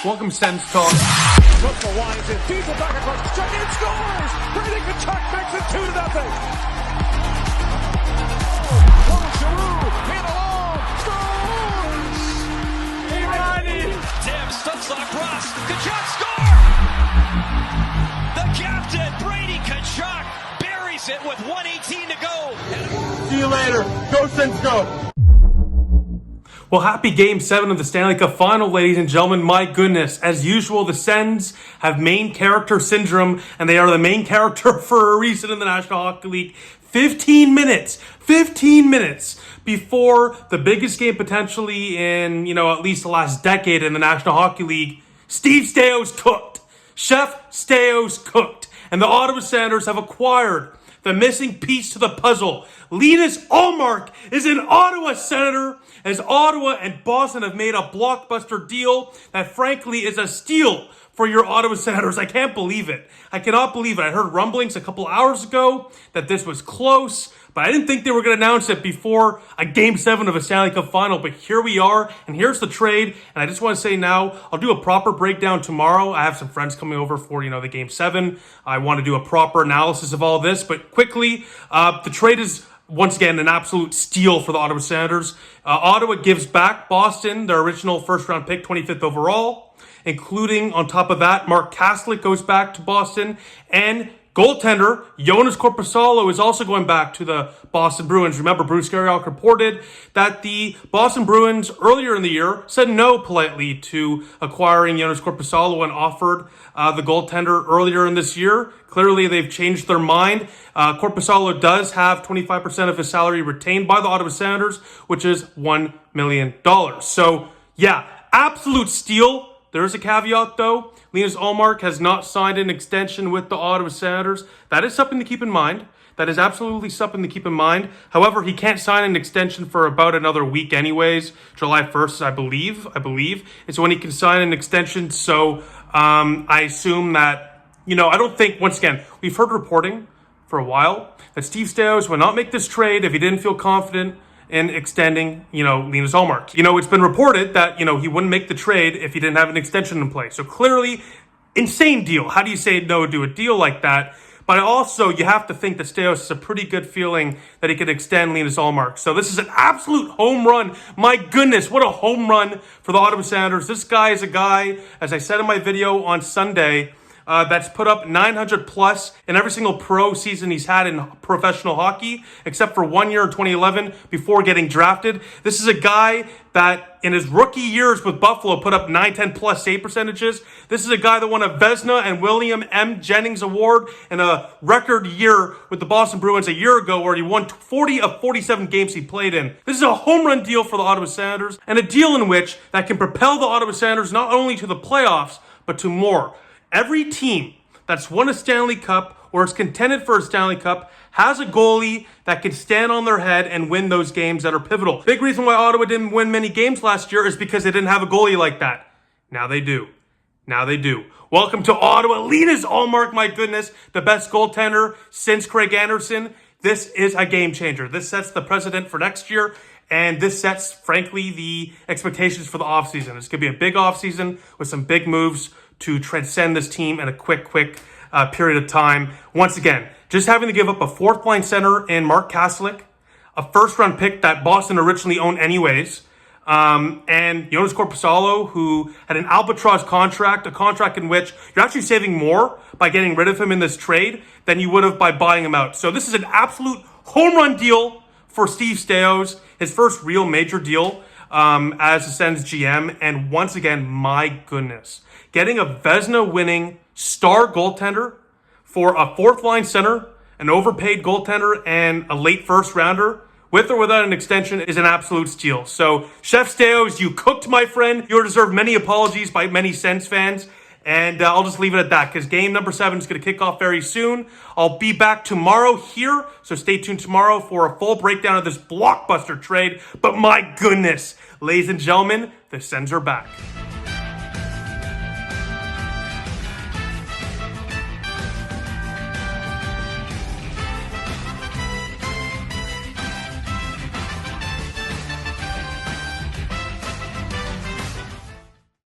Welcome, SENS Talk. Russell winds in, feeds it back across the track, and scores! Brady Tkachuk makes it 2-0. Paul Giroux, in alone, scores! Tim Stutzel across, Tkachuk score! The captain, Brady Tkachuk, buries it with 1:18 to go. See you later. Go, SENS, go. Well, happy Game 7 of the Stanley Cup Final, ladies and gentlemen. My goodness, as usual, the Sens have main character syndrome, and they are the main character for a reason in the National Hockey League. 15 minutes before the biggest game potentially in, at least the last decade in the National Hockey League, Steve Staios cooked. Chef Staios cooked. And the Ottawa Senators have acquired the missing piece to the puzzle. Linus Ullmark is an Ottawa Senator, as Ottawa and Boston have made a blockbuster deal that frankly is a steal for your Ottawa Senators. I can't believe it. I cannot believe it. I heard rumblings a couple hours ago that this was close, but I didn't think they were going to announce it before a Game 7 of a Stanley Cup Final. But here we are, and here's the trade. And I just want to say now, I'll do a proper breakdown tomorrow. I have some friends coming over for, the Game 7. I want to do a proper analysis of all this. But quickly, the trade is, once again, an absolute steal for the Ottawa Senators. Ottawa gives back Boston their original first-round pick, 25th overall, including, on top of that, Mark Kaslick goes back to Boston, and goaltender Joonas Korpisalo is also going back to the Boston Bruins. Remember, Bruce Garriock reported that the Boston Bruins earlier in the year said no politely to acquiring Joonas Korpisalo and offered the goaltender earlier in this year. Clearly, they've changed their mind. Korpisalo does have 25% of his salary retained by the Ottawa Senators, which is $1 million. So, yeah, absolute steal. There is a caveat, though. Linus Ullmark has not signed an extension with the Ottawa Senators. That is something to keep in mind. That is absolutely something to keep in mind. However, he can't sign an extension for about another week anyways. July 1st, I believe, is when he can sign an extension. So I assume that, I don't think, once again, we've heard reporting for a while that Steve Staios would not make this trade if he didn't feel confident in extending, Linus Ullmark. It's been reported that, he wouldn't make the trade if he didn't have an extension in place. So clearly, insane deal. How do you say no to a deal like that? But also, you have to think that Staios has a pretty good feeling that he could extend Linus Ullmark. So this is an absolute home run. My goodness, what a home run for the Ottawa Senators. This guy is a guy, as I said in my video on Sunday, that's put up 900 plus in every single pro season he's had in professional hockey, except for 1 year in 2011 before getting drafted. This is a guy that in his rookie years with Buffalo put up 910 plus save percentages. This is a guy that won a Vezina and William M. Jennings Award in a record year with the Boston Bruins a year ago, where he won 40 of 47 games he played in. This is a home run deal for the Ottawa Senators, and a deal in which that can propel the Ottawa Senators not only to the playoffs, but to more. Every team that's won a Stanley Cup or is contended for a Stanley Cup has a goalie that can stand on their head and win those games that are pivotal. Big reason why Ottawa didn't win many games last year is because they didn't have a goalie like that. Now they do. Welcome to Ottawa. Linus Ullmark, my goodness, the best goaltender since Craig Anderson. This is a game changer. This sets the precedent for next year. And this sets, frankly, the expectations for the offseason. It's going to be a big offseason with some big moves to transcend this team in a quick period of time. Once again, just having to give up a fourth-line center in Mark Kaslick, a first-round pick that Boston originally owned anyways, and Joonas Korpisalo, who had an albatross contract, a contract in which you're actually saving more by getting rid of him in this trade than you would have by buying him out. So this is an absolute home run deal for Steve Staios, his first real major deal as the Sens GM. And once again, my goodness, getting a Vezina-winning star goaltender for a fourth-line center, an overpaid goaltender, and a late first-rounder, with or without an extension, is an absolute steal. So, Chef Staios, you cooked, my friend. You deserve many apologies by many Sens fans. And I'll just leave it at that, because game number 7 is going to kick off very soon. I'll be back tomorrow here, so stay tuned tomorrow for a full breakdown of this blockbuster trade. But my goodness, ladies and gentlemen, the Sens are back.